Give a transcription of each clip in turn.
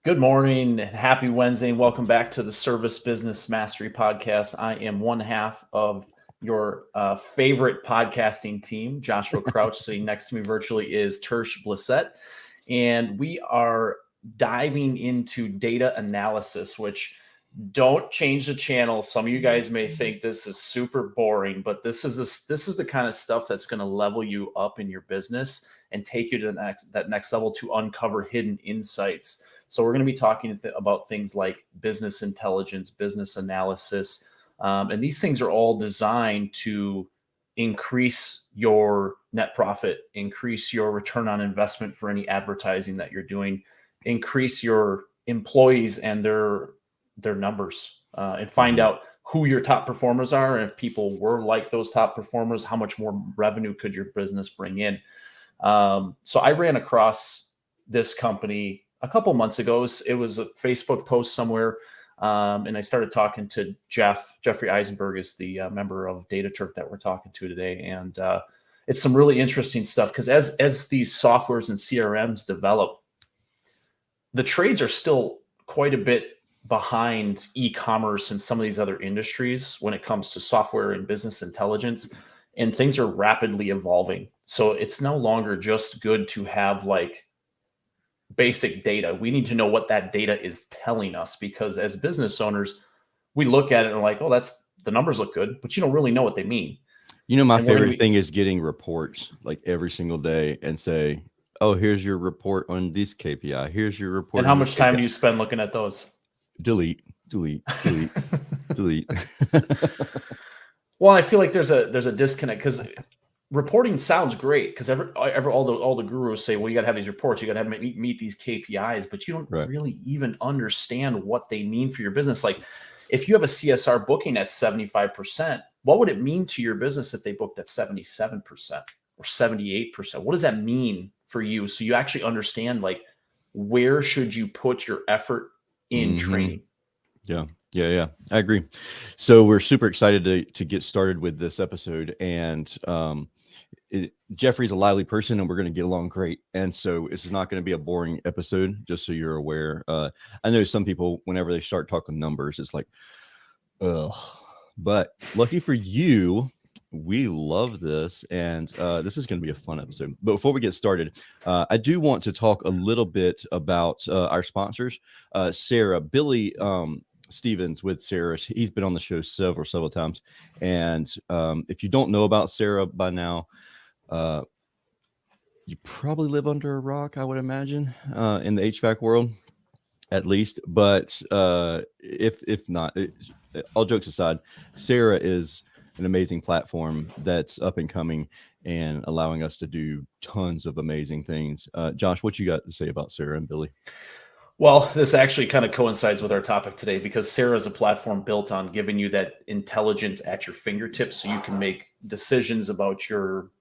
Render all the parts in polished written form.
Good morning. Happy Wednesday. And welcome back to the Service Business Mastery Podcast. I am one half of your favorite podcasting team. Joshua Crouch sitting next to me virtually is Tersh Blissett. And we are diving into data analysis, which don't change the channel. Some of you guys may think this is super boring, but this is the kind of stuff that's going to level you up in your business and take you to that next level to uncover hidden insights. So we're going to be talking about things like business intelligence, business analysis, and these things are all designed to increase your net profit, increase your return on investment for any advertising that you're doing, increase your employees and their numbers, and find out who your top performers are. And if people were like those top performers, how much more revenue could your business bring in? So I ran across this company a couple months ago. It was a Facebook post somewhere. And I started talking to Jeffrey Eisenberg is the member of Data Turk that we're talking to today. And it's some really interesting stuff because as these softwares and CRMs develop, the trades are still quite a bit behind e-commerce and some of these other industries when it comes to software and business intelligence, and things are rapidly evolving. So it's no longer just good to have like basic data. We need to know what that data is telling us, because as business owners, we look at it and we're like, oh, the numbers look good, but you don't really know what they mean. My favorite thing is getting reports like every single day and say, oh, here's your report on this KPI. Here's your report. And how much time do you spend looking at those? Delete. Well, I feel like there's a disconnect because reporting sounds great because all the gurus say, well, you got to have these reports, you got to meet these KPIs, but you don't really even understand what they mean for your business. Like if you have a CSR booking at 75%, what would it mean to your business if they booked at 77% or 78%? What does that mean for you? So you actually understand like where should you put your effort in training? Yeah. I agree. So we're super excited to get started with this episode. And Jeffrey's a lively person and we're going to get along great. And so this is not going to be a boring episode, just so you're aware. I know some people, whenever they start talking numbers, it's like, ugh. But lucky for you, we love this. And this is going to be a fun episode. But before we get started, I do want to talk a little bit about our sponsors. Sarah, Billy Stevens with Sarah. He's been on the show several times. And if you don't know about Sarah by now, you probably live under a rock, I would imagine, in the HVAC world, at least. But if not, all jokes aside, Sarah is an amazing platform that's up and coming and allowing us to do tons of amazing things. Josh, what you got to say about Sarah and Billy? Well, this actually kind of coincides with our topic today because Sarah is a platform built on giving you that intelligence at your fingertips so you can make decisions about your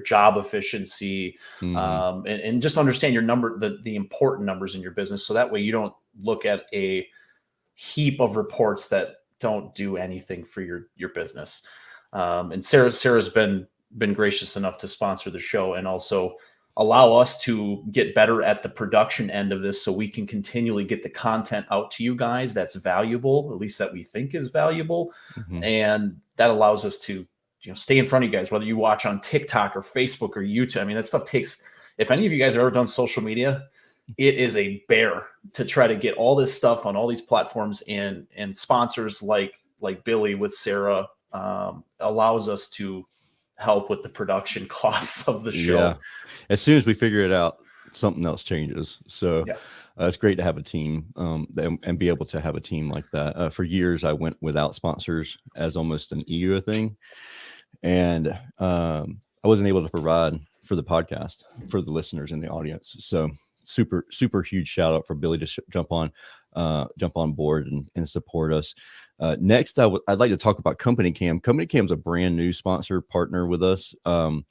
job efficiency, and just understand your the important numbers in your business. So that way you don't look at a heap of reports that don't do anything for your business. And Sarah's been gracious enough to sponsor the show and also allow us to get better at the production end of this so we can continually get the content out to you guys that's valuable, at least that we think is valuable. And that allows us to stay in front of you guys, whether you watch on TikTok or Facebook or YouTube. I mean, that stuff takes, if any of you guys have ever done social media, it is a bear to try to get all this stuff on all these platforms, and sponsors like Billy with Sarah allows us to help with the production costs of the show. Yeah. As soon as we figure it out, something else changes. So it's great to have a team and be able to have a team like that. For years, I went without sponsors as almost an ego thing. And I wasn't able to provide for the podcast, for the listeners in the audience. So super huge shout out for Billy to jump on board and support us. Next, I'd like to talk about Company Cam. Company Cam is a brand new sponsor partner with us. I'm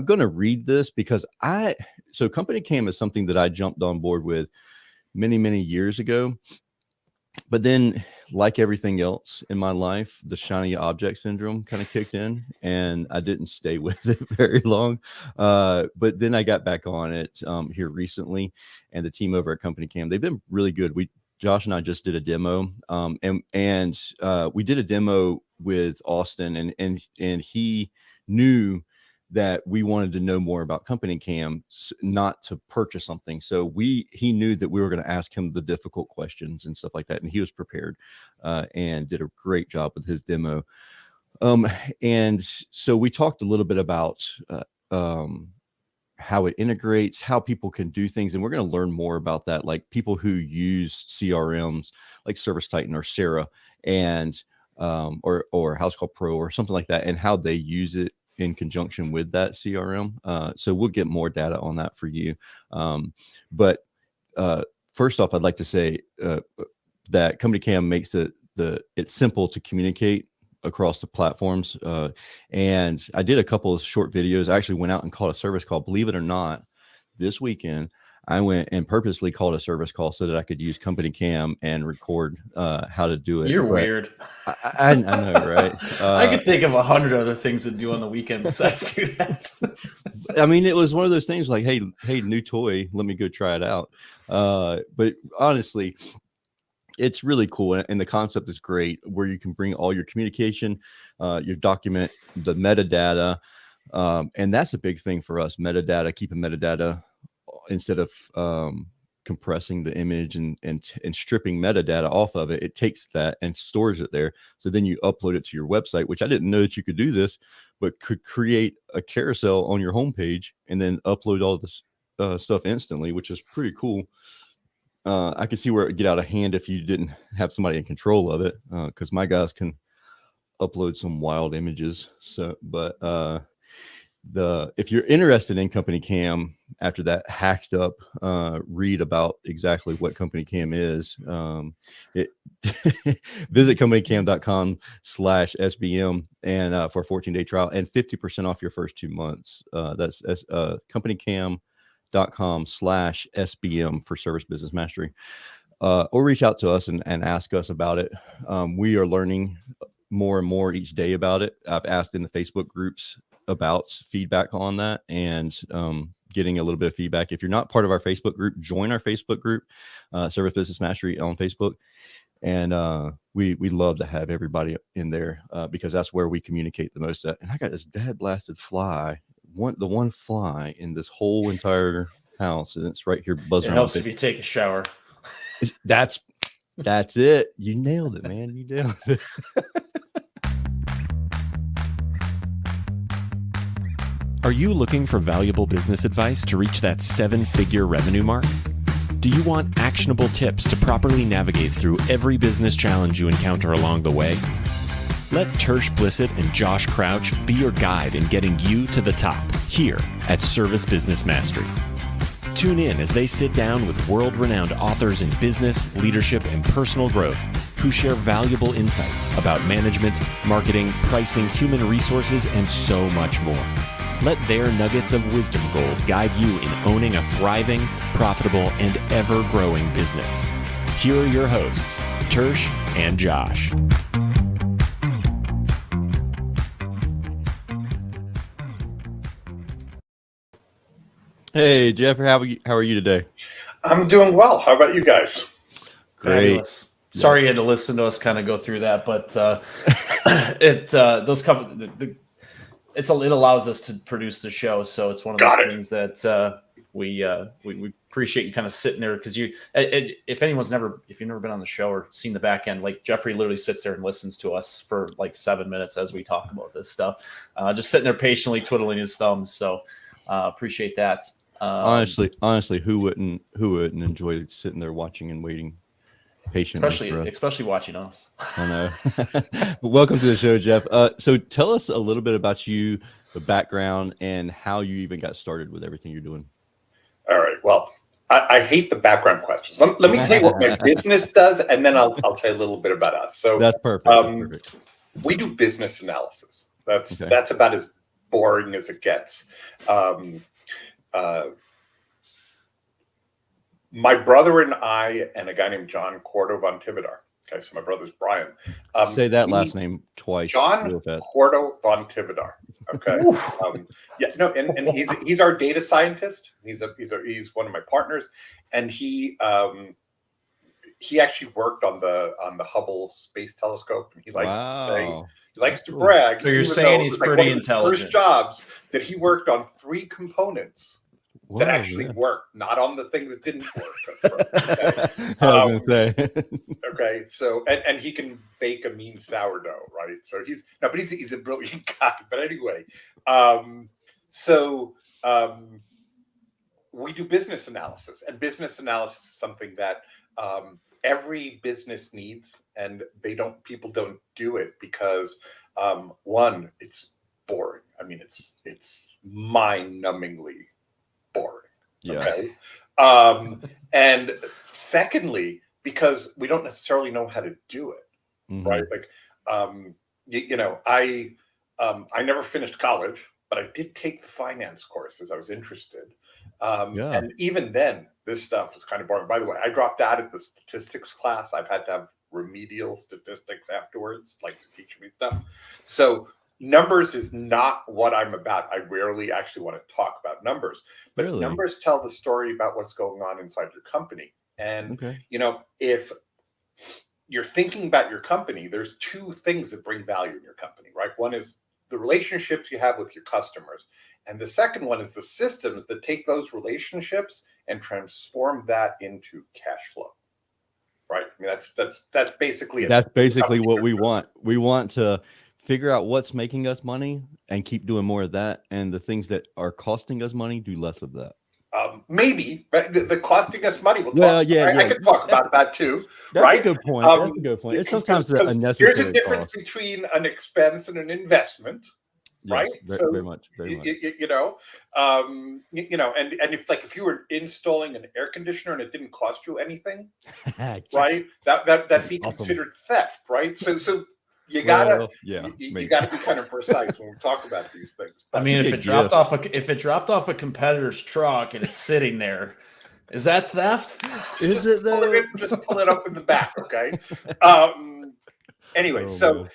going to read this because so Company Cam is something that I jumped on board with many years ago. But then like everything else in my life, the shiny object syndrome kind of kicked in, and I didn't stay with it very long. But then I got back on it here recently, and the team over at Company Cam, they've been really good. Josh and I just did a demo, and we did a demo with Austin, and he knew that we wanted to know more about Company Cam, not to purchase something. So he knew that we were going to ask him the difficult questions and stuff like that, and he was prepared and did a great job with his demo. And so we talked a little bit about how it integrates, how people can do things, and we're going to learn more about that, like people who use CRMs like Service Titan or Sarah, and or House Call Pro or something like that, and how they use it in conjunction with that CRM. So we'll get more data on that for you. But first off, I'd like to say that Company Cam makes it's simple to communicate across the platforms. And I did a couple of short videos. I actually went out and called a service call. Believe it or not, this weekend, I went and purposely called a service call so that I could use Company Cam and record how to do it. You're weird. I know, right? I could think of 100 other things to do on the weekend besides do that. I mean, it was one of those things like, hey, new toy, let me go try it out. But honestly, it's really cool, and the concept is great, where you can bring all your communication, your document, the metadata, and that's a big thing for us. Metadata, keeping metadata instead of compressing the image and stripping metadata off of it. It takes that and stores it there. So then you upload it to your website, which I didn't know that you could do this, but could create a carousel on your homepage and then upload all this stuff instantly, which is pretty cool. I could see where it would get out of hand if you didn't have somebody in control of it, because my guys can upload some wild images. So, but if you're interested in Company Cam, after that hacked up read about exactly what Company Cam is, visit companycam.com/SBM and for a 14-day trial and 50% off your first 2 months. That's companycam.com/SBM for Service Business Mastery. Or reach out to us and ask us about it. We are learning more and more each day about it. I've asked in the Facebook groups about feedback on that, and getting a little bit of feedback. If you're not part of our Facebook group, join our Facebook group, Service Business Mastery on Facebook. And we love to have everybody in there because that's where we communicate the most at. And I got this dead blasted fly, the one fly in this whole entire house, and it's right here buzzing. It helps if you take a shower. That's it. You nailed it, man. You nailed it. Are you looking for valuable business advice to reach that 7-figure revenue mark? Do you want actionable tips to properly navigate through every business challenge you encounter along the way? Let Tersh Blissett and Josh Crouch be your guide in getting you to the top here at Service Business Mastery. Tune in as they sit down with world-renowned authors in business, leadership, and personal growth who share valuable insights about management, marketing, pricing, human resources, and so much more. Let their nuggets of wisdom gold guide you in owning a thriving, profitable, and ever-growing business. Here are your hosts, Tersh and Josh. Hey, Jeffrey, how are you today? I'm doing well. How about you guys? Great. Fabulous. Sorry you had to listen to us kind of go through that, but it allows us to produce the show. So it's one of those things that we appreciate you kind of sitting there, because if you've never been on the show or seen the back end, like Jeffrey literally sits there and listens to us for like 7 minutes as we talk about this stuff, just sitting there patiently twiddling his thumbs. So appreciate that. Honestly, who wouldn't enjoy sitting there watching and waiting patiently, especially watching us? I know. Welcome to the show, Jeff. So tell us a little bit about you, the background, and how you even got started with everything you're doing. All right. Well, I hate the background questions. Let me tell you what my business does, and then I'll tell you a little bit about us. So that's perfect. We do business analysis. That's about as boring as it gets. My brother and I and a guy named John Cordo von Tividar Okay, so my brother's Brian. Say that last name twice. John real fast. Cordo von Tivadar. Okay. And he's our data scientist. He's one of my partners, and he actually worked on the Hubble Space Telescope, and he likes to brag. So you're saying he's pretty intelligent. First jobs that he worked on 3 components that actually worked, not on the thing that didn't work. Okay? I was gonna say. Okay, so and he can bake a mean sourdough, right? So he's a brilliant guy. But anyway, we do business analysis, and business analysis is something that every business needs, and people don't do it because one, it's boring. I mean, it's mind-numbingly boring. Yeah. Okay. And secondly, because we don't necessarily know how to do it, right? Like, I never finished college, but I did take the finance courses. I was interested. And even then, this stuff was kind of boring. By the way, I dropped out of the statistics class. I've had to have remedial statistics afterwards, like to teach me stuff. So numbers is not what I'm about. I rarely actually want to talk about numbers, but numbers tell the story about what's going on inside your company. And, if you're thinking about your company, there's 2 things that bring value in your company, right? One is the relationships you have with your customers. And the second one is the systems that take those relationships and transform that into cash flow, right? I mean, that's basically it. That's basically what we want. We want to figure out what's making us money and keep doing more of that. And the things that are costing us money, do less of that. Maybe, but the costing us money. I could talk about that too. That's right? a good point. That's a good point. It's sometimes a necessary. There's a difference between an expense and an investment, right? Very much. And if you were installing an air conditioner and it didn't cost you anything, right? That'd be considered theft, right? So you gotta be kind of precise when we talk about these things. But I mean, if it dropped off a competitor's truck and it's sitting there, is that theft? Is it though? Just pull it up in the back, okay? Anyway, so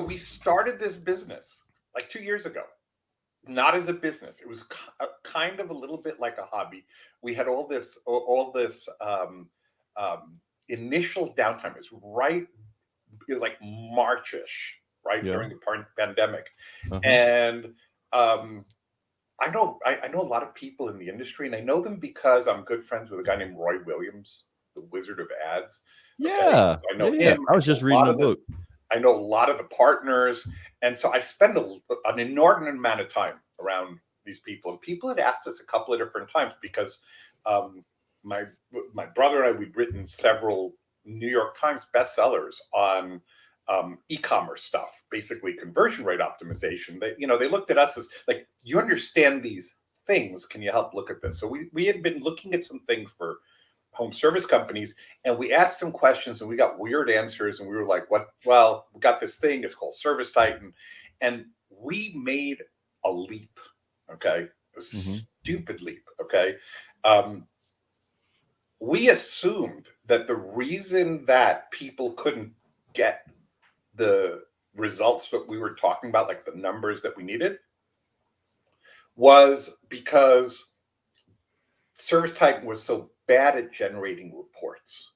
we started this business like 2 years ago, not as a business. It was kind of a little bit like a hobby. We had all this initial downtime. It was like March-ish, right? During the pandemic. And I know a lot of people in the industry, and I know them because I'm good friends with a guy named Roy Williams, the Wizard of Ads. Yeah. I know him. I was just reading the book. I know a lot of the partners. And so I spend an inordinate amount of time around these people. And people had asked us a couple of different times because my brother and I, we'd written several New York Times bestsellers on e-commerce stuff, basically conversion rate optimization. They looked at us as like, you understand these things. Can you help look at this? So we had been looking at some things for home service companies, and we asked some questions and we got weird answers. And we were like, what? Well, we got this thing. It's called Service Titan. And we made a leap. Okay. A stupid leap. Okay. We assumed that the reason that people couldn't get the results that we were talking about, like the numbers that we needed, was because Service Titan was so bad at generating reports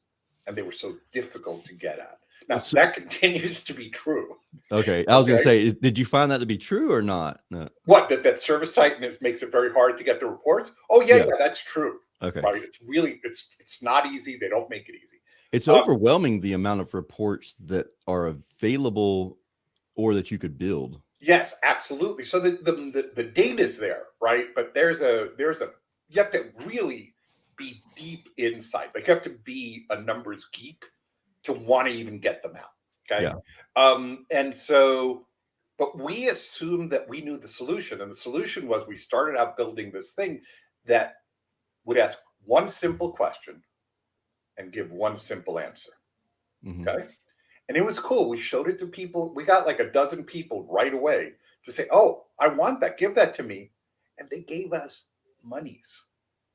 and they were so difficult to get at. Now, that continues to be true. Okay. I was going to say, did you find that to be true or not? No. What? That Service Titan makes it very hard to get the reports? Oh, yeah, that's true. Okay. Right. It's really, it's not easy. They don't make it easy. It's overwhelming the amount of reports that are available or that you could build. Yes, absolutely. So the data is there, right? But you have to really be deep inside. Like you have to be a numbers geek to want to even get them out. Okay. Yeah. And so, but we assumed that we knew the solution, and the solution was we started out building this thing that would ask one simple question and give one simple answer. Okay. And it was cool. We showed it to people. We got like a dozen people right away to say, oh, I want that. Give that to me. And they gave us monies.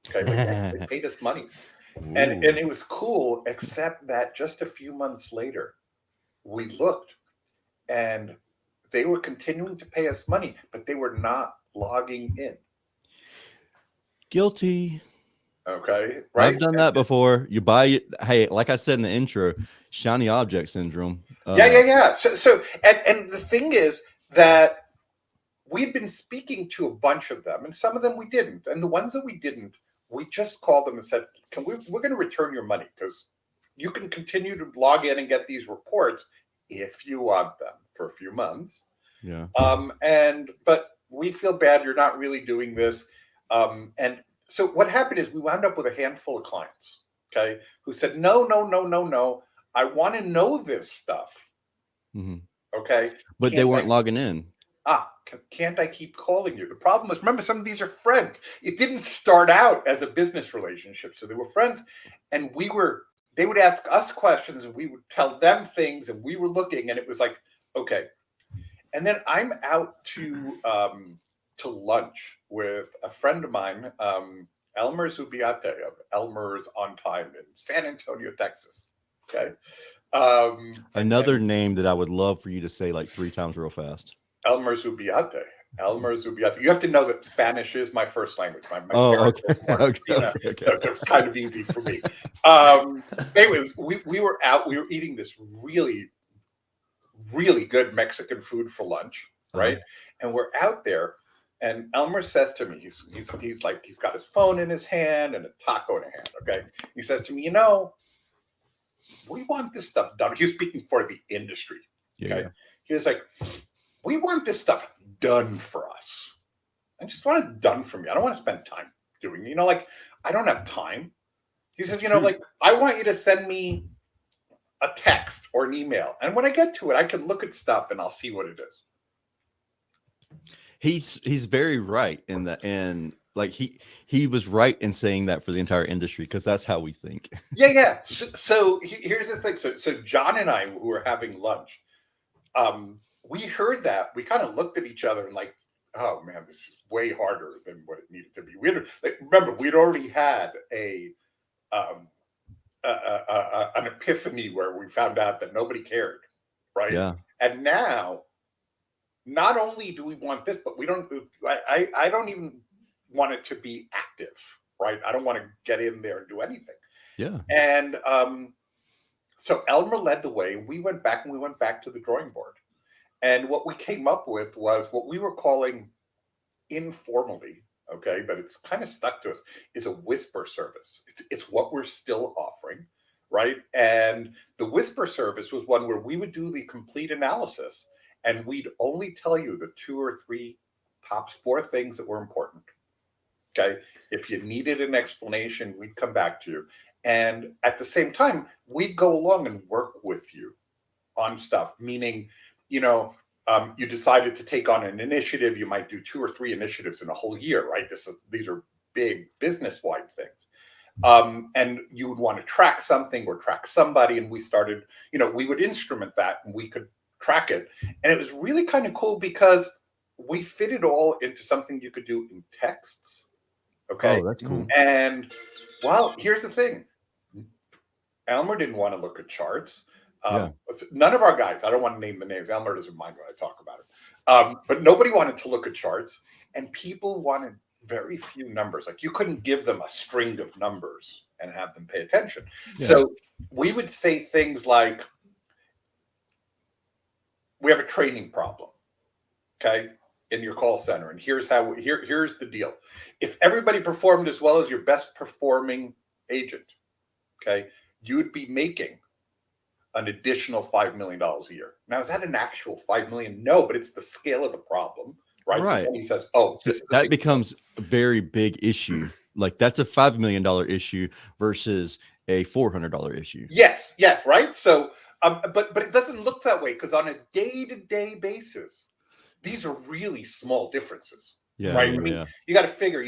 Okay. They paid us monies. And it was cool, except that just a few months later, we looked and they were continuing to pay us money, but they were not logging in. Guilty. Okay, right? I've done that before. You buy it. Hey, like I said in the intro, shiny object syndrome. Yeah. So, and the thing is that we'd been speaking to a bunch of them, and some of them we didn't. And the ones that we didn't, we just called them and said, we're going to return your money because you can continue to log in and get these reports if you want them for a few months. Yeah. But we feel bad. You're not really doing this. And so what happened is we wound up with a handful of clients, okay, who said, no. I want to know this stuff. Mm-hmm. Okay. But they weren't logging in. Can't I keep calling you? The problem was, remember, some of these are friends. It didn't start out as a business relationship. So they were friends, and they would ask us questions and we would tell them things, and we were looking, and it was like, okay. And then I'm out to lunch with a friend of mine, Elmer Zubiate of Elmer's on Time in San Antonio, Texas. Okay. Another name that I would love for you to say like 3 times real fast. Elmer Zubiate. You have to know that Spanish is my first language. My okay. So it's kind of easy for me. Anyways, we were out. We were eating this really, really good Mexican food for lunch, right? And we're out there, and Elmer says to me, he's like, he's got his phone in his hand and a taco in his hand. Okay, he says to me, we want this stuff done. He was speaking for the industry. Okay, he was like, we want this stuff done for us. I just want it done for me. I don't want to spend time doing it. Like, I don't have time. He says, like, I want you to send me a text or an email. And when I get to it, I can look at stuff and I'll see what it is. He's very right in that. And like, he was right in saying that for the entire industry, because that's how we think. Yeah. So here's the thing. So John and I, who were having lunch, we heard that. We kind of looked at each other and like, oh man, this is way harder than what it needed to be. Remember, we'd already had an epiphany where we found out that nobody cared, right? Yeah. And now, not only do we want this, but I don't even want it to be active, right? I don't want to get in there and do anything. Yeah. And so Elmer led the way. We went back to the drawing board. And what we came up with was what we were calling informally, okay, but it's kind of stuck to us, is a whisper service. It's what we're still offering, right? And the whisper service was one where we would do the complete analysis, and we'd only tell you the 2 or 3 tops 4 things that were important, okay? If you needed an explanation, we'd come back to you. And at the same time, we'd go along and work with you on stuff, meaning, you decided to take on an initiative. You might do 2 or 3 initiatives in a whole year, right? These are big business-wide things. And you would want to track something or track somebody. And we started, we would instrument that and we could track it. And it was really kind of cool because we fit it all into something you could do in texts. Okay. Oh, that's cool. And well, here's the thing. Elmer didn't want to look at charts. None of our guys, I don't want to name the names. Elmer doesn't mind when I talk about it. But nobody wanted to look at charts, and people wanted very few numbers. Like, you couldn't give them a string of numbers and have them pay attention. Yeah. So we would say things like, we have a training problem, okay, in your call center. And here's the deal. If everybody performed as well as your best performing agent, okay, you'd be making an additional $5 million a year. Now, is that an actual $5 million? No, but it's the scale of the problem, right? Right. So he says, that becomes a very big issue. Like, that's a $5 million issue versus a $400 issue. Yes, right. So, but it doesn't look that way, because on a day-to-day basis, these are really small differences. Yeah, right. I mean, you got to figure,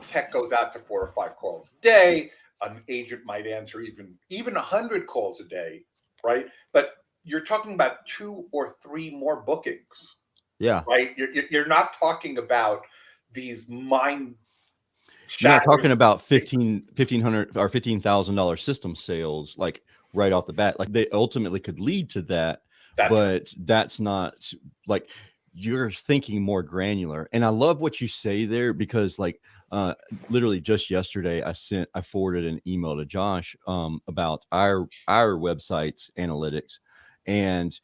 tech goes out to 4 or 5 calls a day. An agent might answer even 100 calls a day, right? But you're talking about 2 or 3 more bookings. Yeah. Right. You're not talking about these mind You're not talking about $1,500 or $15,000 system sales, like right off the bat. Like they ultimately could lead to that, but that's not like you're thinking more granular. And I love what you say there because like literally just yesterday I forwarded an email to Josh about our website's analytics, and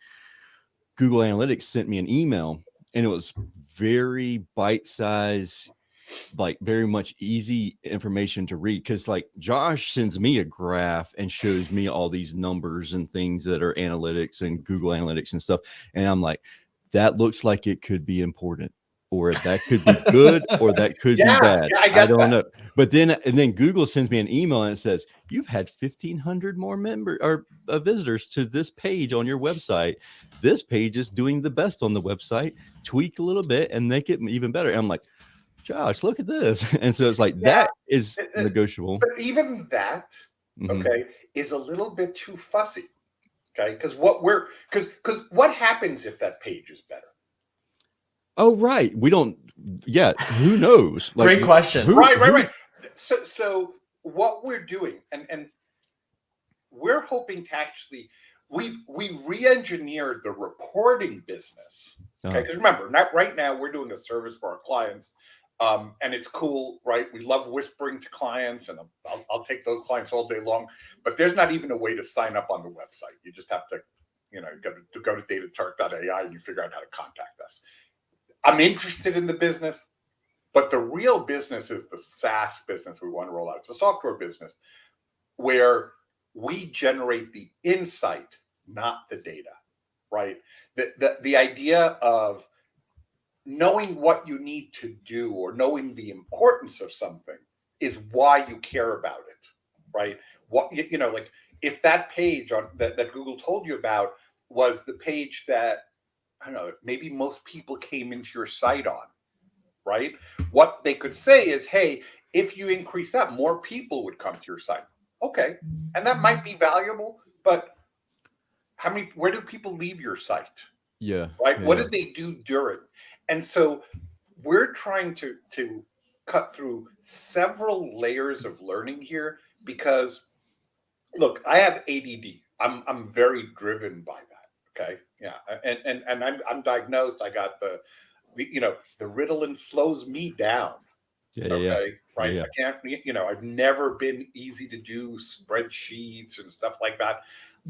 Google Analytics sent me an email, and it was very bite-sized, like very much easy information to read, because like Josh sends me a graph and shows me all these numbers and things that are analytics and Google Analytics and stuff, and I'm like, that looks like it could be important, or that could be good, or that could be bad. I don't know. But then Google sends me an email and it says, you've had 1,500 more visitors to this page on your website. This page is doing the best on the website. Tweak a little bit and make it even better. And I'm like, Josh, look at this. And so it's like, that is negotiable. But even that, okay, is a little bit too fussy. Okay, because what happens if that page is better? Oh, right. We don't. Yeah. Who knows? Like, great question. Right. So what we're doing, and we're hoping to actually we re-engineered the reporting business. Okay, because remember, right now we're doing a service for our clients. And it's cool, right? We love whispering to clients, and I'll take those clients all day long. But there's not even a way to sign up on the website. You just have to, go to datatark.ai and you figure out how to contact us. I'm interested in the business, but the real business is the SaaS business we want to roll out. It's a software business where we generate the insight, not the data, right? The idea of knowing what you need to do or knowing the importance of something is why you care about it, right? What like if that page on that Google told you about was the page that, I don't know, maybe most people came into your site on, right? What they could say is, hey, if you increase that, more people would come to your site. Okay, and that might be valuable, but where do people leave your site? Yeah. Right. What did they do during? And so we're trying to cut through several layers of learning here because, look, I have ADD. I'm very driven by that. Okay. Yeah. And I'm diagnosed. I got the Ritalin slows me down. Yeah. Okay. Yeah. Right. Yeah. I can't, I've never been easy to do spreadsheets and stuff like that.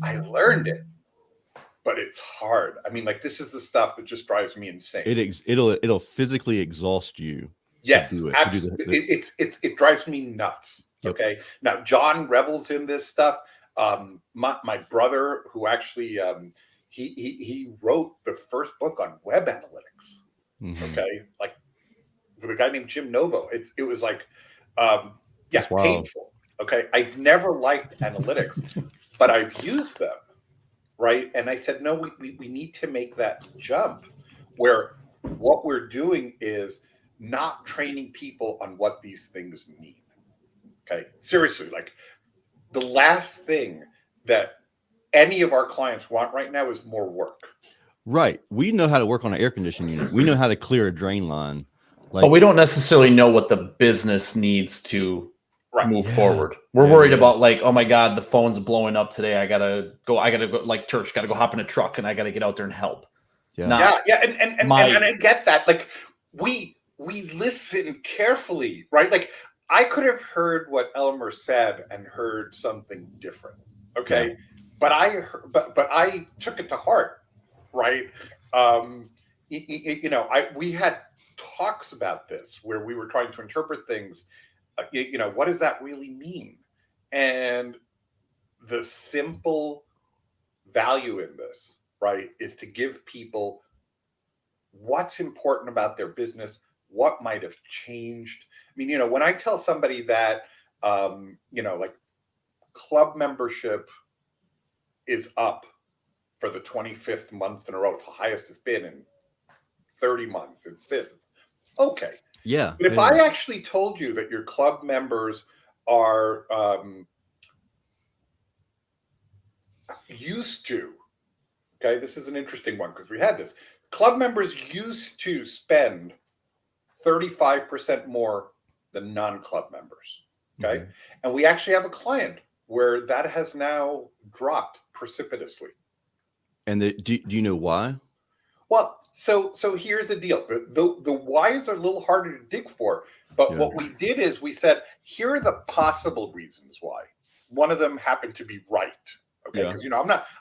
I learned it. But it's hard. I mean, like, this is the stuff that just drives me insane. It'll physically exhaust you. Yes, absolutely. It drives me nuts. Yep. Okay. Now, John revels in this stuff. My brother, who actually he wrote the first book on web analytics. Okay, like with a guy named Jim Novo. It was like painful. Okay, I never liked analytics, but I've used them. Right. And I said, no, we need to make that jump where what we're doing is not training people on what these things mean. Okay. Seriously, like the last thing that any of our clients want right now is more work. Right. We know how to work on an air conditioning unit. We know how to clear a drain line. But we don't necessarily know what the business needs to move forward. We're worried about like, oh my God, the phone's blowing up today. I gotta go like church, gotta go hop in a truck and I gotta get out there and help. And I get that. Like we listen carefully, right? Like I could have heard what Elmer said and heard something different. Okay. Yeah. But I took it to heart, right? We had talks about this where we were trying to interpret things. What does that really mean? And the simple value in this, right, is to give people what's important about their business, what might have changed. I mean, when I tell somebody that, like club membership is up for the 25th month in a row, it's the highest it's been in 30 months. It's this. Okay. Yeah. But if I actually told you that your club members are used to, okay, this is an interesting one because we had this. Club members used to spend 35% more the non-club members. Okay. Mm-hmm. And we actually have a client where that has now dropped precipitously. And do you know why? Well, so here's the deal. The whys are a little harder to dig for, but what we did is we said, here are the possible reasons why. One of them happened to be right. Okay. Because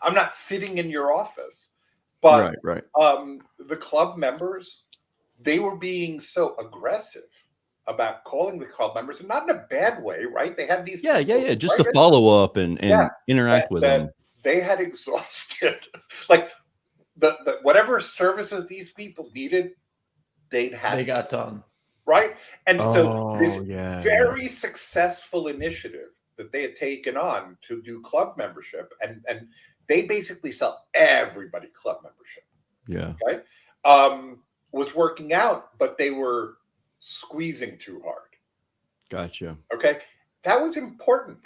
I'm not sitting in your office, but right. The club members, they were being so aggressive about calling the club members, and not in a bad way, right? They had these just to follow up and interact with them. They had exhausted like the whatever services these people needed, they got done. Right. And so this very successful initiative that they had taken on to do club membership, and they basically sell everybody club membership. Yeah. Okay. Was working out, but they were squeezing too hard. Gotcha. Okay. That was important.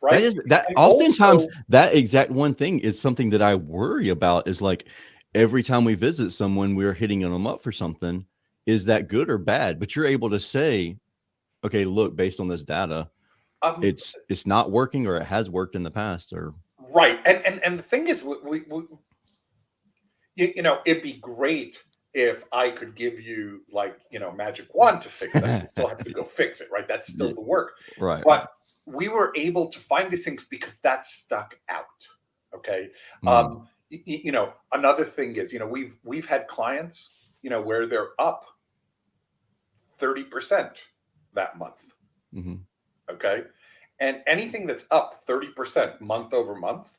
Right. That oftentimes also, that exact one thing is something that I worry about, is like every time we visit someone, we're hitting them up for something. Is that good or bad? But you're able to say, okay, look, based on this data, it's not working, or it has worked in the past, or right. And the thing is, we it'd be great if I could give you magic wand to fix it. You still have to go fix it, right? That's still the work. Right. But we were able to find these things because that stuck out. Okay. Another thing is, we've had clients, where they're up 30% that month. Mm-hmm. Okay. And anything that's up 30% month over month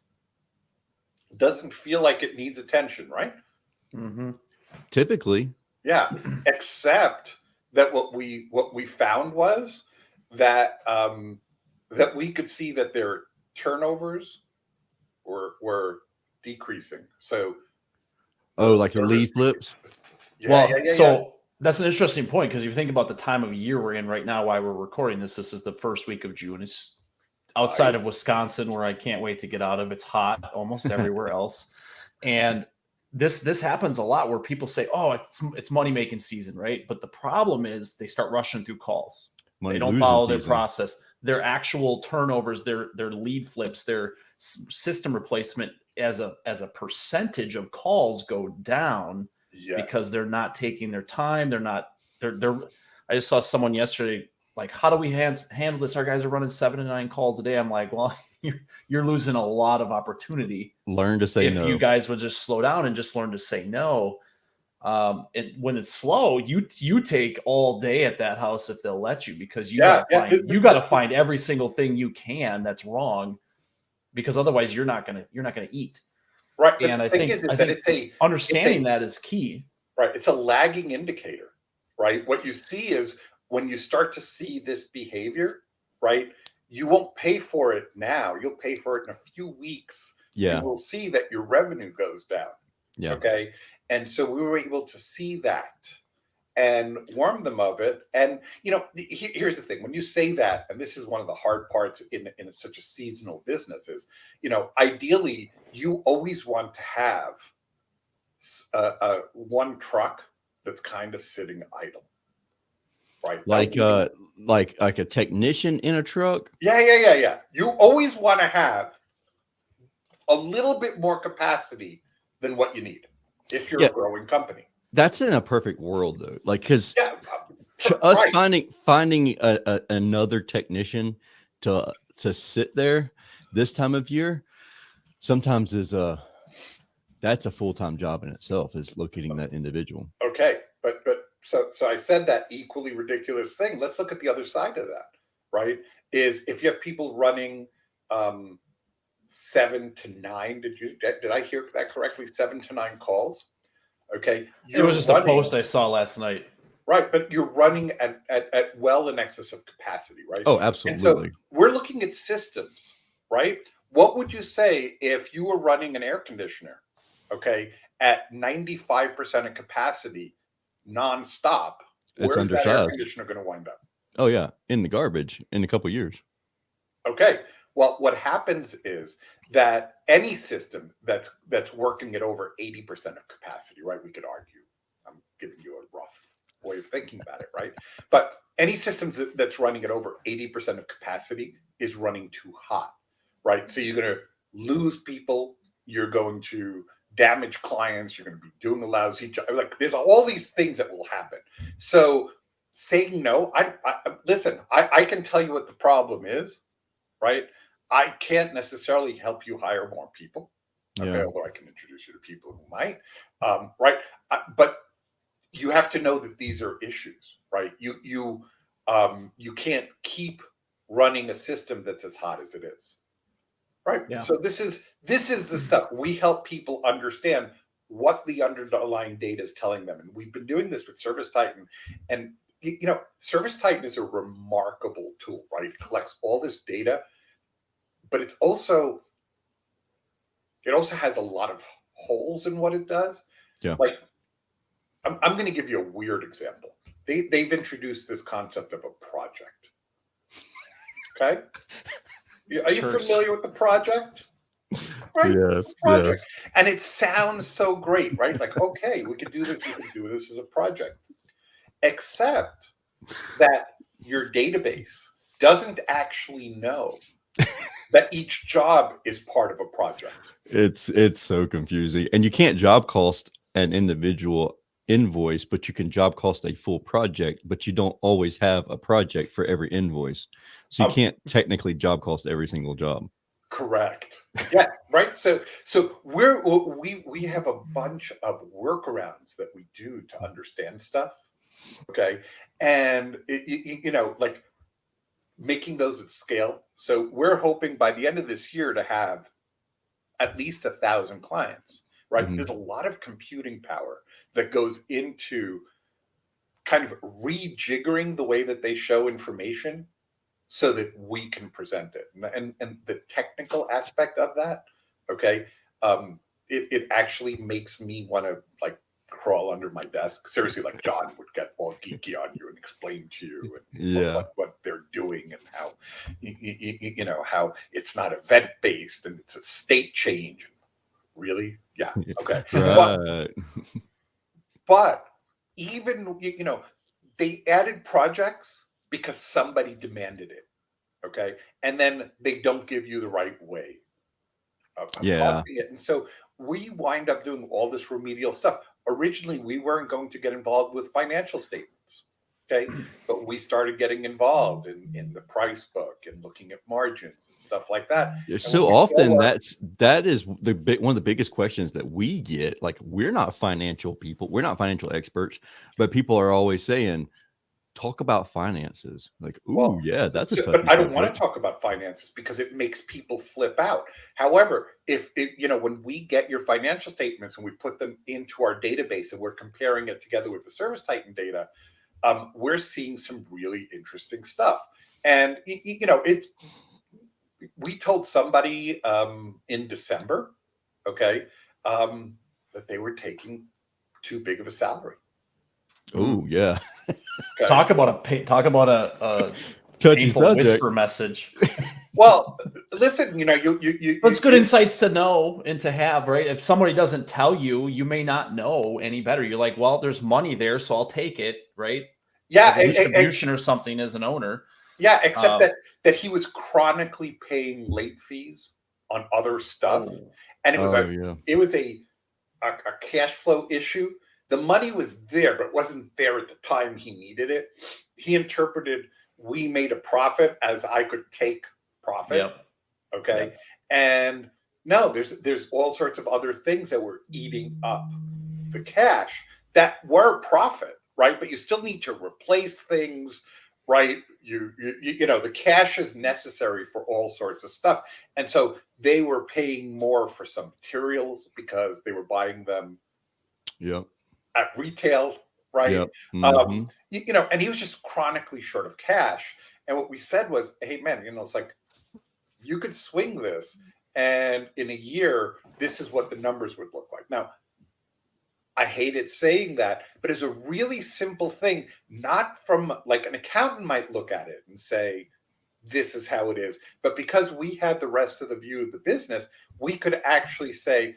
doesn't feel like it needs attention, right? Mm-hmm. Typically. Yeah. Except that what we found was that that we could see that their turnovers were decreasing. So like the lead flips. So that's an interesting point, because if you think about the time of year we're in right now, why we're recording this is the first week of June. It's outside of Wisconsin, where I can't wait to get out of. It's hot almost everywhere else. And this happens a lot, where people say, oh, it's money-making season, right? But the problem is they start rushing through calls. They don't follow their process. Their actual turnovers, their lead flips, their system replacement as a percentage of calls go down because they're not taking their time. I just saw someone yesterday, like, how do we handle this? Our guys are running 7 to 9 calls a day. I'm like, well, you're losing a lot of opportunity. Learn to say no. If you guys would just slow down and just learn to say no. When it's slow, you take all day at that house if they'll let you, because you gotta find every single thing you can that's wrong, because otherwise you're not gonna eat. Right. And I think understanding that is key. Right. It's a lagging indicator, right? What you see is, when you start to see this behavior, right, you won't pay for it now. You'll pay for it in a few weeks. Yeah. You will see that your revenue goes down. Yeah. Okay. And so we were able to see that and warn them of it. And, here's the thing. When you say that, and this is one of the hard parts in such a seasonal business, is, ideally, you always want to have one truck that's kind of sitting idle. Right. Like a technician in a truck. Yeah. You always want to have a little bit more capacity than what you need if you're a growing company. That's in a perfect world, though. Like, because us finding another technician to sit there this time of year sometimes is that's a full-time job in itself, is locating that individual. Okay, but so I said that equally ridiculous thing. Let's look at the other side of that, right? Is if you have people running 7 to 9, did I hear that correctly? 7 to 9 calls. Okay. It was just a post I saw last night. Right. But you're running at well in excess of capacity, right? Oh, absolutely. And so we're looking at systems, right? What would you say if you were running an air conditioner, okay, at 95% of capacity nonstop? Where's that air conditioner going to wind up? Oh, yeah. In the garbage in a couple of years. Okay. Well, what happens is that any system that's working at over 80% of capacity, right? We could argue. I'm giving you a rough way of thinking about it, right? But any systems that's running at over 80% of capacity is running too hot, right? So you're going to lose people. You're going to damage clients. You're going to be doing a lousy job. Like there's all these things that will happen. So saying no, listen, I can tell you what the problem is, right? I can't necessarily help you hire more people. Okay, although I can introduce you to people who might, right? But you have to know that these are issues, right? You can't keep running a system that's as hot as it is, right? Yeah. So this is the stuff we help people understand what the underlying data is telling them, and we've been doing this with Service Titan, and Service Titan is a remarkable tool, right? It collects all this data, but it also has a lot of holes in what it does. Yeah. Like, I'm going to give you a weird example. They've introduced this concept of a project. Okay. Are you familiar with the project? Right? Yes. Project. Yes. And it sounds so great, right? Like, okay, we could do this. We could do this as a project. Except that your database doesn't actually know that each job is part of a project. It's so confusing. And you can't job cost an individual invoice, but you can job cost a full project, but you don't always have a project for every invoice. So you can't technically job cost every single job. Correct. Yeah, right. So we have a bunch of workarounds that we do to understand stuff. Okay. And like making those at scale. So we're hoping by the end of this year to have at least 1,000 clients, right? Mm-hmm. There's a lot of computing power that goes into kind of rejiggering the way that they show information so that we can present it. And the technical aspect of that, okay, it actually makes me want to like crawl under my desk. Seriously, like John would get all geeky on you and explain to you and what they're doing and how, how it's not event-based and it's a state change. Really? Yeah. Okay. Right. But even, they added projects because somebody demanded it. Okay. And then they don't give you the right way of costing it. And so we wind up doing all this remedial stuff. Originally, we weren't going to get involved with financial statements. Okay. But we started getting involved in the price book and looking at margins and stuff like that. So often that is one of the biggest questions that we get. Like, we're not financial people, we're not financial experts, but people are always saying, talk about finances. Like, ooh, that's a tough. But I don't want to talk about finances because it makes people flip out. However, when we get your financial statements and we put them into our database and we're comparing it together with the Service Titan data, we're seeing some really interesting stuff. And we told somebody in December, that they were taking too big of a salary. Oh yeah. Okay. Talk about a painful whisper message. Well, listen, but it's good insights to know and to have, right? If somebody doesn't tell you, you may not know any better. You're like, well, there's money there, so I'll take it, right? Yeah, distribution or something as an owner. Yeah, except that he was chronically paying late fees on other stuff, and it was a cash flow issue. The money was there, but it wasn't there at the time he needed it. He interpreted we made a profit as I could take profit. Yep. Okay. Yep. And no, there's all sorts of other things that were eating up the cash that were profit, right? But you still need to replace things, right? The cash is necessary for all sorts of stuff. And so they were paying more for some materials because they were buying them. Yep. At retail, right? Yep. Mm-hmm. And he was just chronically short of cash. And what we said was, hey, man, it's like, you could swing this. And in a year, this is what the numbers would look like. Now, I hated saying that, but it's a really simple thing, not from like an accountant might look at it and say, this is how it is. But because we had the rest of the view of the business, we could actually say,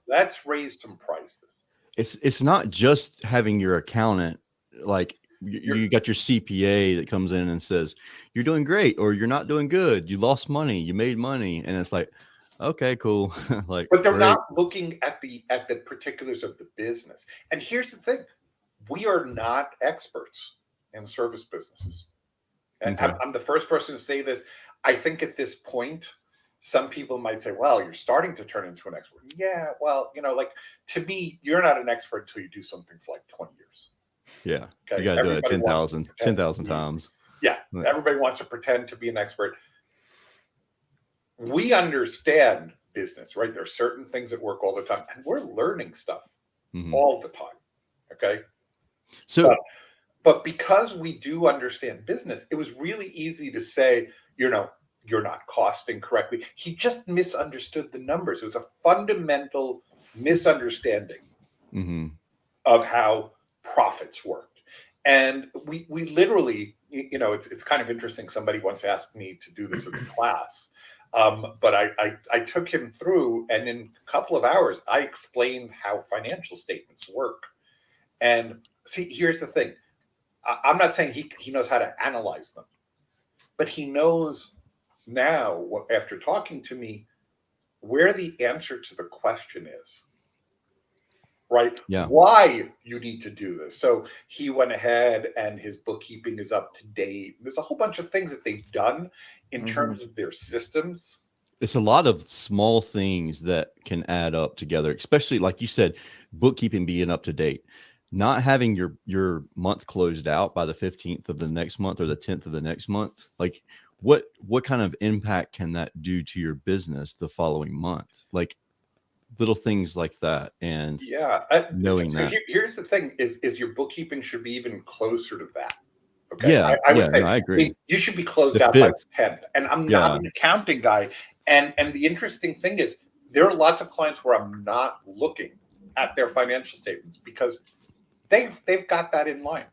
let's raise some prices. It's not just having your accountant like you got your CPA that comes in and says, you're doing great, or you're not doing good. You lost money, you made money. And it's like, okay, cool. Like, but they're great. not looking at the particulars of the business. And here's the thing. We are not experts in service businesses. And Okay. I'm the first person to say this. I think at this point, some people might say, well, you're starting to turn into an expert. Yeah, well, like to me, you're not an expert until you do something for like 20 years. Yeah. Okay. You got to do it Everybody wants to 10,000 times. Yeah. Everybody wants to pretend to be an expert. We understand business, right? There are certain things that work all the time, and we're learning stuff all the time. Okay. So, but because we do understand business, it was really easy to say, you're not costing correctly. He just misunderstood the numbers. It was a fundamental misunderstanding of how profits worked. And we literally, it's kind of interesting. Somebody once asked me to do this as a class. But I took him through, and in a couple of hours, I explained how financial statements work. And see, here's the thing. I'm not saying he knows how to analyze them, but he knows now, after talking to me, where the answer to the question is, right? Yeah. Why you need to do this. So he went ahead, and his bookkeeping is up to date. There's a whole bunch of things that they've done in terms of their systems. It's a lot of small things that can add up together, especially like you said, bookkeeping being up to date. Not having your month closed out by the 15th of the next month or the 10th of the next month, like what kind of impact can that do to your business the following month? Like little things like that. And knowing that. Here's the thing: is your bookkeeping should be even closer to that. Okay. Yeah, I would say, no, I agree. You should be closed out by the 10th. And I'm not an accounting guy. And the interesting thing is, there are lots of clients where I'm not looking at their financial statements because they've got that in line,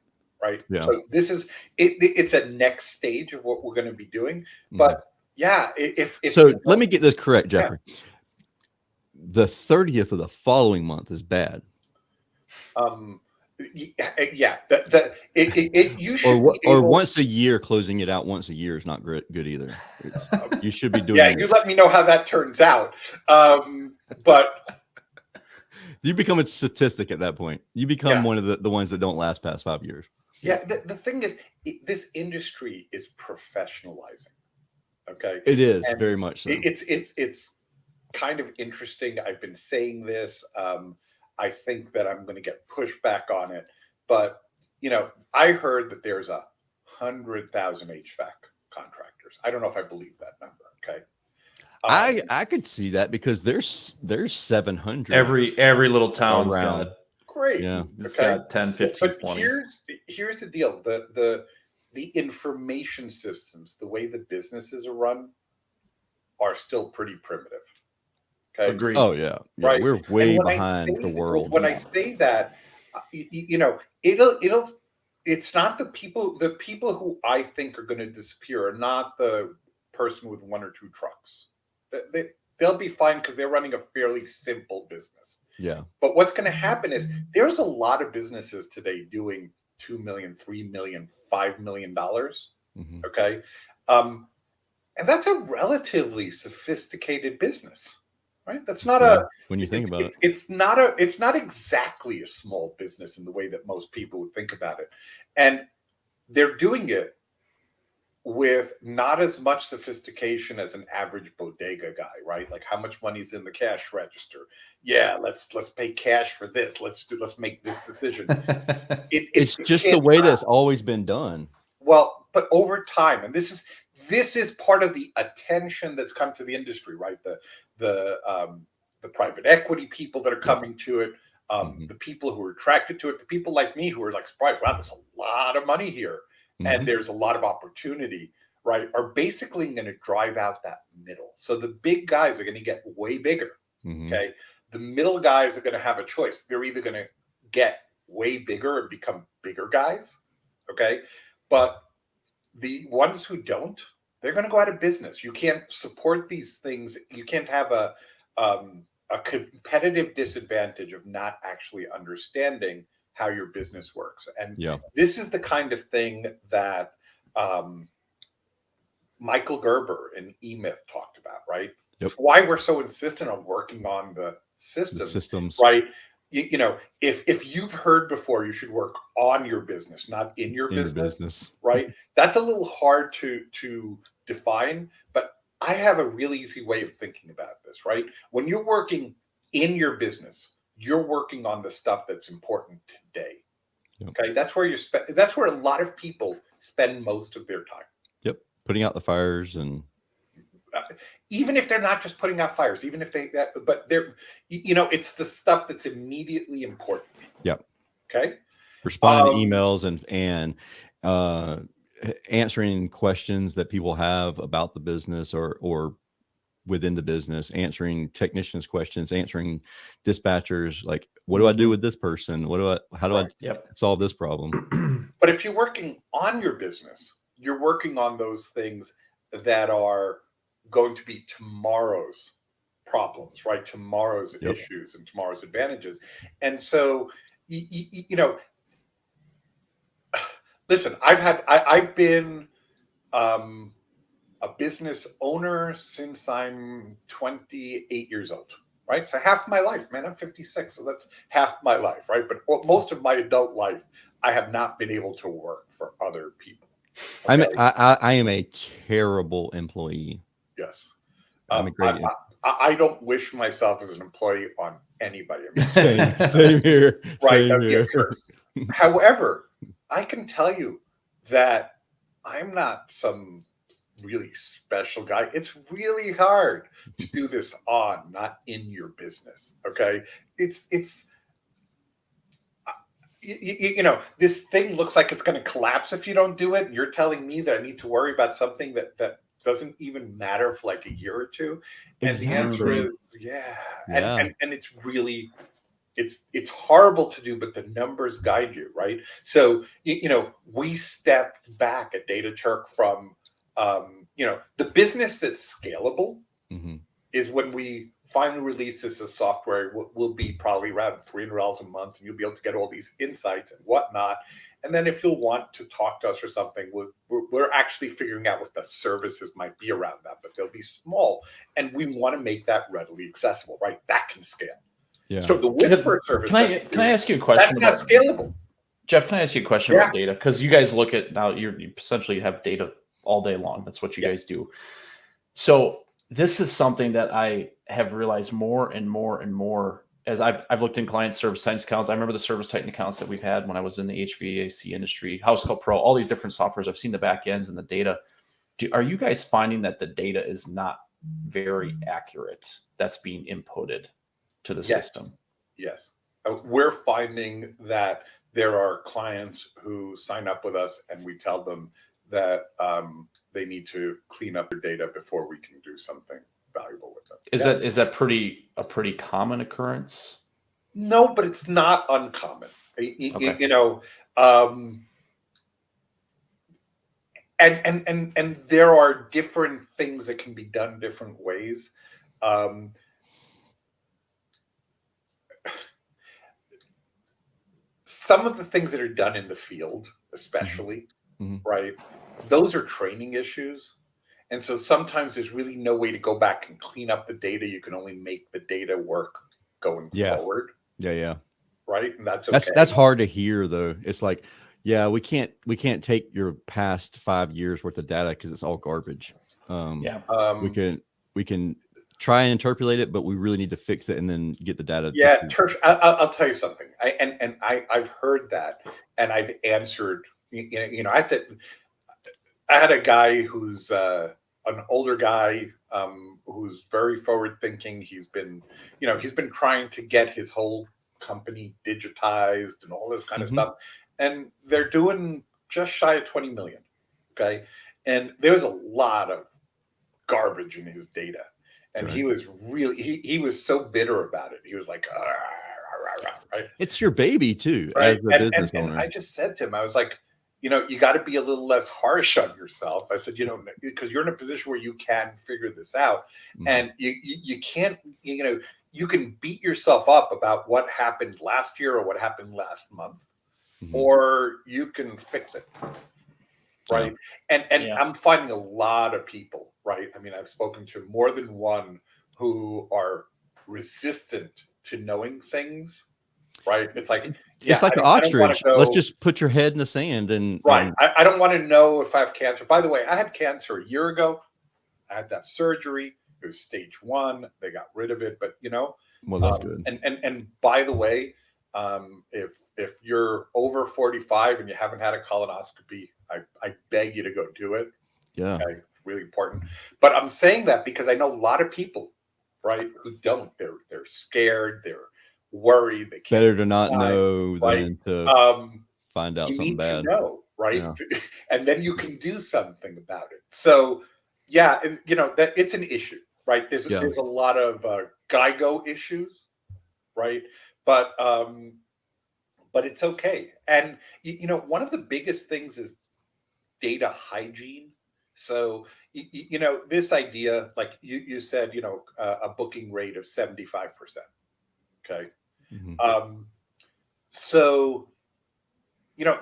right? Yeah. So this is it's a next stage of what we're going to be doing. But if so let me get this correct, Jeffrey. Yeah. The 30th of the following month is bad. You should or once a year, closing it out once a year is not good either. You should be doing you let me know how that turns out. But you become a statistic at that point. You become one of the ones that don't last past 5 years. Yeah, the thing is, this industry is professionalizing. Okay, it is very much so. It's kind of interesting. I've been saying this. I think that I'm going to get pushback on it, but I heard that there's 100,000 HVAC contractors. I don't know if I believe that number. Okay, I could see that because there's 700. Every little town's around. Got great. Yeah, it's got 10, 15, but 20. Here's the deal: the information systems, the way the businesses are run, are still pretty primitive. Okay. Agreed. Oh yeah. Right. We're way behind the world. When I say that, it's not the people who I think are going to disappear are not the person with one or two trucks. They'll be fine because they're running a fairly simple business. Yeah. But what's going to happen is there's a lot of businesses today doing $2 million, $3 million, $5 million. Okay. And that's a relatively sophisticated business. Right? That's not when you think about it. It's not exactly a small business in the way that most people would think about it. And they're doing it with not as much sophistication as an average bodega guy, right? Like how much money's in the cash register. Yeah, let's pay cash for this. Let's make this decision. It's just the way that's always been done. Well, but over time, and this is part of the attention that's come to the industry, right? The private equity people that are coming to it, the people who are attracted to it, the people like me who are like surprised, wow, there's a lot of money here and there's a lot of opportunity, right? Are basically going to drive out that middle. So the big guys are going to get way bigger. Okay. The middle guys are going to have a choice. They're either going to get way bigger and become bigger guys. Okay. But the ones who don't, they're going to go out of business. You can't support these things. You can't have a competitive disadvantage of not actually understanding how your business works. And Yeah. this is the kind of thing that Michael Gerber and E-Myth talked about, right? Yep. It's why we're so insistent on working on the systems, right? You know, if you've heard before, you should work on your business, not in your business, right? That's a little hard to define, but I have a really easy way of thinking about this, right? When you're working in your business, you're working on the stuff that's important today. Yep. Okay, that's where that's where a lot of people spend most of their time. Yep, putting out the fires, and even if they're not just putting out fires, even if but they're, you know, it's the stuff that's immediately important. Yep. Okay. Responding to emails and answering questions that people have about the business or within the business, answering technicians' questions, answering dispatchers, like, what do I do with this person? How do I solve this problem? But if you're working on your business, you're working on those things that are going to be tomorrow's problems, right? Tomorrow's issues and tomorrow's advantages. And so, you know, listen, I've been a business owner since I'm 28 years old, right? So half my life, man, I'm 56. So that's half my life, right? But most of my adult life, I have not been able to work for other people. Okay? I am a terrible employee. Yes. I'm a great I don't wish myself as an employee on anybody. I mean, same here. Right. Same here. However, I can tell you that I'm not some really special guy. It's really hard to do this on, not in your business. Okay. It's you know, this thing looks like it's going to collapse if you don't do it. And you're telling me that I need to worry about something that doesn't even matter for like a year or two. And the answer is, and it's really, it's horrible to do, but the numbers guide you, right? So, you know, we stepped back at Data Turk from, you know, the business that's scalable is when we finally release this as software. Will be probably around $300 a month, and you'll be able to get all these insights and whatnot. And then if you'll want to talk to us or something, we're actually figuring out what the services might be around that, but they'll be small. And we want to make that readily accessible, right? That can scale. Yeah. So the Whisper service. Can I ask you a question? That's not scalable. Jeff, can I ask you a question about data? Because you guys look at now, you essentially have data all day long. That's what you guys do. So this is something that I have realized more and more and more as I've looked in client service Titan accounts. I remember the service Titan accounts that we've had when I was in the HVAC industry, House Call Pro, all these different softwares. I've seen the back ends and the data. Are you guys finding that the data is not very accurate that's being inputted to the system? Yes. We're finding that there are clients who sign up with us and we tell them that they need to clean up their data before we can do something valuable with them. Is that a pretty common occurrence? No, but it's not uncommon. You know, and there are different things that can be done different ways. Some of the things that are done in the field, especially, right? Those are training issues. And so sometimes there's really no way to go back and clean up the data. You can only make the data work going forward. Yeah. Right. And that's okay. That's hard to hear though. It's like, we can't take your past 5 years worth of data because it's all garbage. We can try and interpolate it, but we really need to fix it and then get the data. Yeah, Tersh, I'll tell you something. I've heard that, and I've answered. You know, I had a guy who's an older guy who's very forward thinking. He's been trying to get his whole company digitized and all this kind of stuff, and they're doing just shy of 20 million. Okay, and there's a lot of garbage in his data. And he was really, he was so bitter about it. He was like, right? It's your baby too, right? As a business owner. And I just said to him, I was like, you know, you got to be a little less harsh on yourself. I said, you know, because you're in a position where you can figure this out, and you can't, you know, you can beat yourself up about what happened last year or what happened last month, or you can fix it. Right. And I'm finding a lot of people, right? I mean, I've spoken to more than one who are resistant to knowing things, right? It's like, it's like the ostrich. Let's just put your head in the sand and right. I don't want to know if I have cancer. By the way, I had cancer a year ago. I had that surgery. It was stage 1. They got rid of it, but well, that's good. And by the way, if you're over 45 and you haven't had a colonoscopy, I beg you to go do it. Yeah. Okay? It's really important. But I'm saying that because I know a lot of people, right, who don't. They're scared. They're worried. They can't. Better to not know than to find out something bad. You need to know, right? Yeah. And then you can do something about it. So, yeah, that it's an issue, right? There's a lot of GIGO issues, right? But it's okay. And one of the biggest things is data hygiene. So this idea, like you said, a booking rate of 75%. Okay. So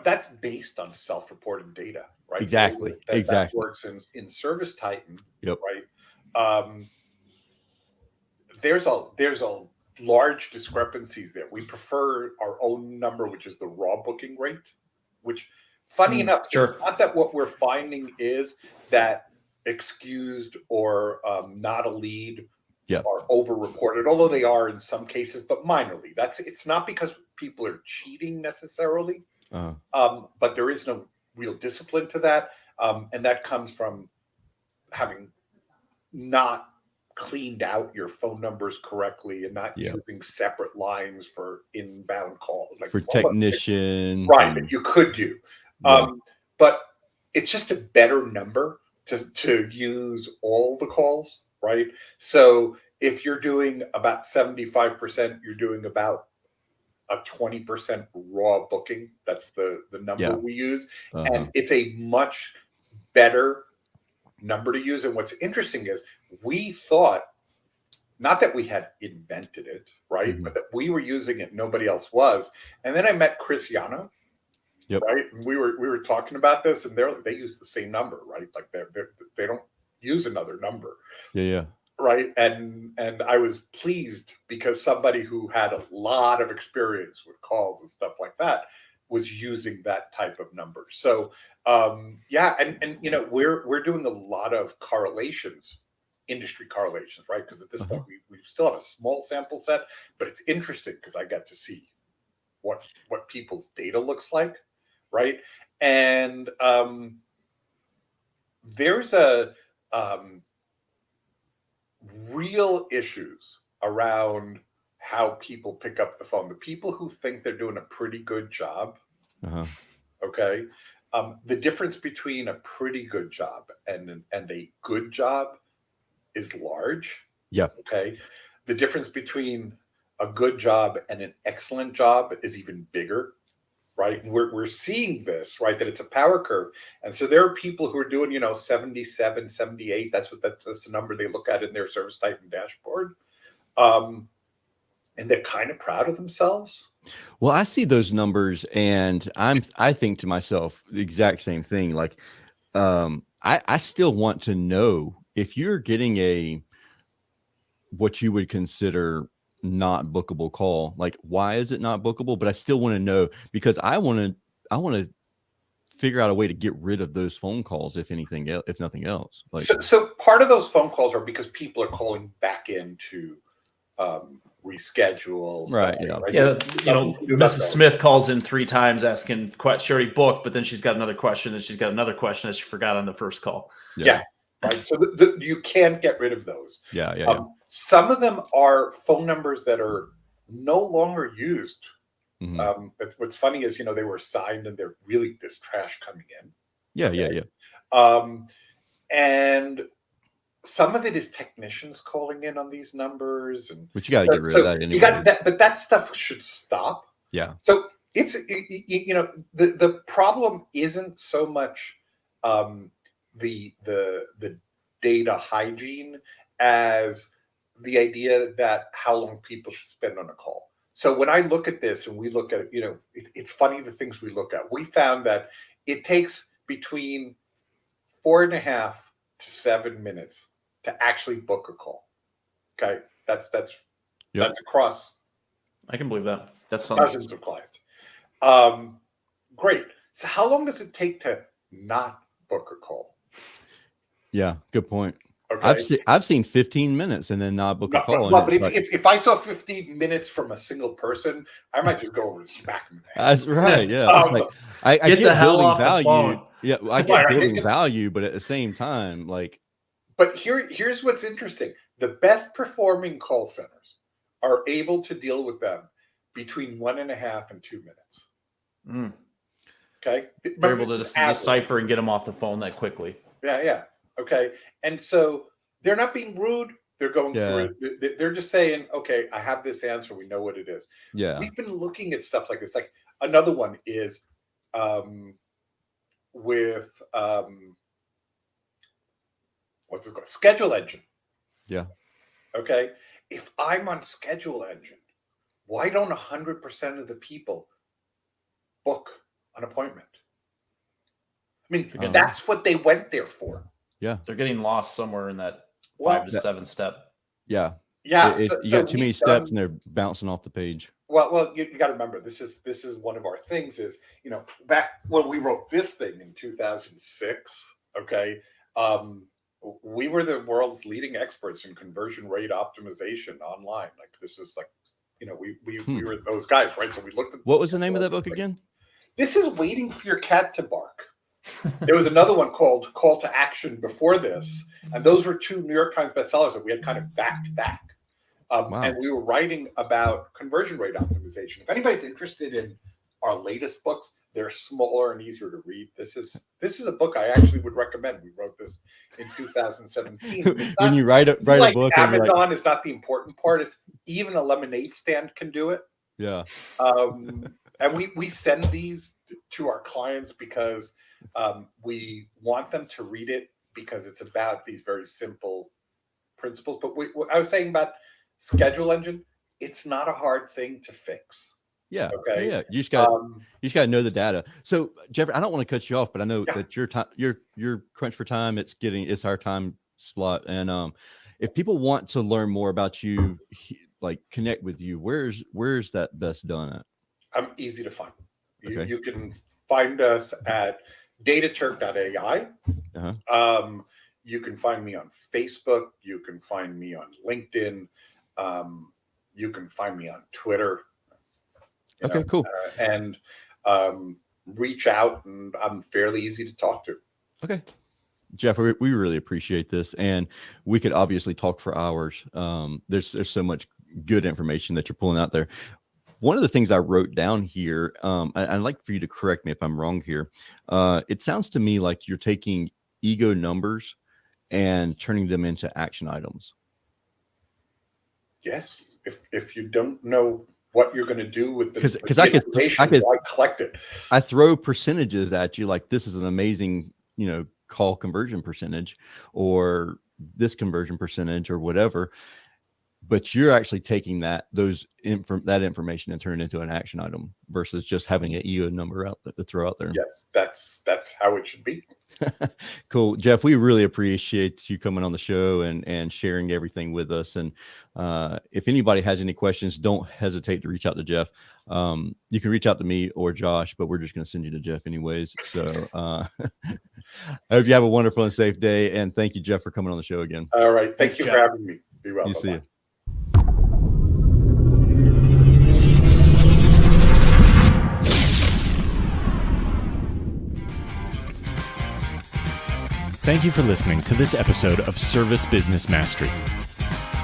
that's based on self-reported data, right? Exactly. That works in Service Titan. Yep. Right. There's a large discrepancies there. We prefer our own number, which is the raw booking rate, which funny enough, it's not that what we're finding is that excused or not a lead are over-reported, although they are in some cases, but minorly. It's not because people are cheating necessarily, but there is no real discipline to that. And that comes from having not cleaned out your phone numbers correctly and not using separate lines for inbound calls, like for technicians, right? That you could do, but it's just a better number to use all the calls, right? So if you're doing about 75%, you're doing about a 20% raw booking. That's the number we use, and it's a much better number to use. And what's interesting is we thought, not that we had invented it, right, but that we were using it, nobody else was. And then I met Chris Yano, right? And we were talking about this, and they use the same number, right? Like they don't use another number. Right. And I was pleased because somebody who had a lot of experience with calls and stuff like that was using that type of number. So and we're doing a lot of correlations, industry correlations, right? Because at this point we still have a small sample set, but it's interesting because I got to see what people's data looks like, right? And there's a real issues around how people pick up the phone. The people who think they're doing a pretty good job, okay, the difference between a pretty good job and a good job is large. Okay. The difference between a good job and an excellent job is even bigger, right? And we're seeing this, right, that it's a power curve. And so there are people who are doing 77, 78. That's the number they look at in their Service Titan dashboard, and they're kind of proud of themselves. Well, I see those numbers and I think to myself the exact same thing. Like, I still want to know if you're getting what you would consider not bookable call, like, why is it not bookable? But I still want to know, because I want to figure out a way to get rid of those phone calls, if nothing else. Like, so part of those phone calls are because people are calling back in to reschedule. Right. Mrs. Smith calls in 3 times asking, she already booked, but then she's got another question, and she's got another question that she forgot on the first call. Yeah. Right. So you can't get rid of those. Some of them are phone numbers that are no longer used. What's funny is, they were assigned and they're really this trash coming in. And some of it is technicians calling in on these numbers, but you got to get rid of that anyway. You got that, but that stuff should stop. So it's the problem isn't so much the data hygiene as the idea that how long people should spend on a call. So when I look at this and we look at, it's funny the things we look at. We found that it takes between 4.5 to 7 minutes to actually book a call. Okay, that's across. I can believe that. That's dozens of clients. Great. So how long does it take to not book a call? Yeah, good point. Okay. I've seen 15 minutes and then not book a call. But if I saw 15 minutes from a single person, I might just go over and smack them. That's right. Yeah. It's like, I get building value. Yeah, I get building value, but at the same time, like. But here's what's interesting: the best performing call centers are able to deal with them between 1.5 and 2 minutes. Mm. Okay, they're able to decipher and get them off the phone that quickly. Yeah. Okay, and so they're not being rude. They're going through it. They're just saying, "Okay, I have this answer. We know what it is." Yeah, we've been looking at stuff like this. Like another one is with what's it called? Schedule Engine. Yeah. Okay, if I'm on Schedule Engine, why don't 100% of the people book an appointment? I mean, that's what they went there for. Yeah, they're getting lost somewhere in that 5 to 7 step. Yeah. You got too many steps and they're bouncing off the page. Well, you got to remember this is one of our things. Is back when we wrote this thing in 2006. Okay, we were the world's leading experts in conversion rate optimization online. Like this is like, we were those guys, right? So we looked at. What was the name of that book again? This is Waiting for Your Cat to Bark. There was another one called Call to Action before this, and those were 2 New York Times bestsellers that we had kind of back to back. Wow. And we were writing about conversion rate optimization. If anybody's interested in our latest books, they're smaller and easier to read. This is a book I actually would recommend. We wrote this in 2017. When you write a book, Amazon is not the important part. It's even a lemonade stand can do it. Yeah. And we send these to our clients because we want them to read it because it's about these very simple principles. But I was saying about Schedule Engine, it's not a hard thing to fix. Yeah. Okay. Yeah. You just got to know the data. So Jeffrey, I don't want to cut you off, but I know that your time, your crunch for time, it's our time slot. And if people want to learn more about you, like connect with you, where's that best done at? I'm easy to find. You can find us at dataturk.ai. You can find me on Facebook. You can find me on LinkedIn. You can find me on Twitter. Cool. And reach out, and I'm fairly easy to talk to. Okay. Jeff, we really appreciate this, and we could obviously talk for hours. There's so much good information that you're pulling out there. One of the things I wrote down here, I'd like for you to correct me if I'm wrong here. It sounds to me like you're taking ego numbers and turning them into action items. Yes. If you don't know what you're going to do with the because I could collect it. I throw percentages at you like this is an amazing, call conversion percentage or this conversion percentage or whatever. But you're actually taking that information and turning it into an action item versus just having an EO number out to throw out there. Yes, that's how it should be. Cool. Jeff, we really appreciate you coming on the show and sharing everything with us. And if anybody has any questions, don't hesitate to reach out to Jeff. You can reach out to me or Josh, but we're just going to send you to Jeff anyways. So I hope you have a wonderful and safe day. And thank you, Jeff, for coming on the show again. All right. Thank you for having me. Be well. See you. Thank you for listening to this episode of Service Business Mastery.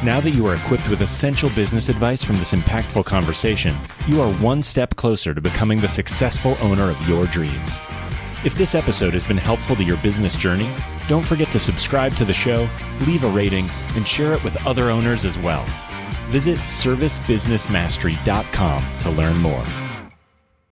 Now that you are equipped with essential business advice from this impactful conversation, you are one step closer to becoming the successful owner of your dreams. If this episode has been helpful to your business journey, don't forget to subscribe to the show, leave a rating, and share it with other owners as well. Visit servicebusinessmastery.com to learn more.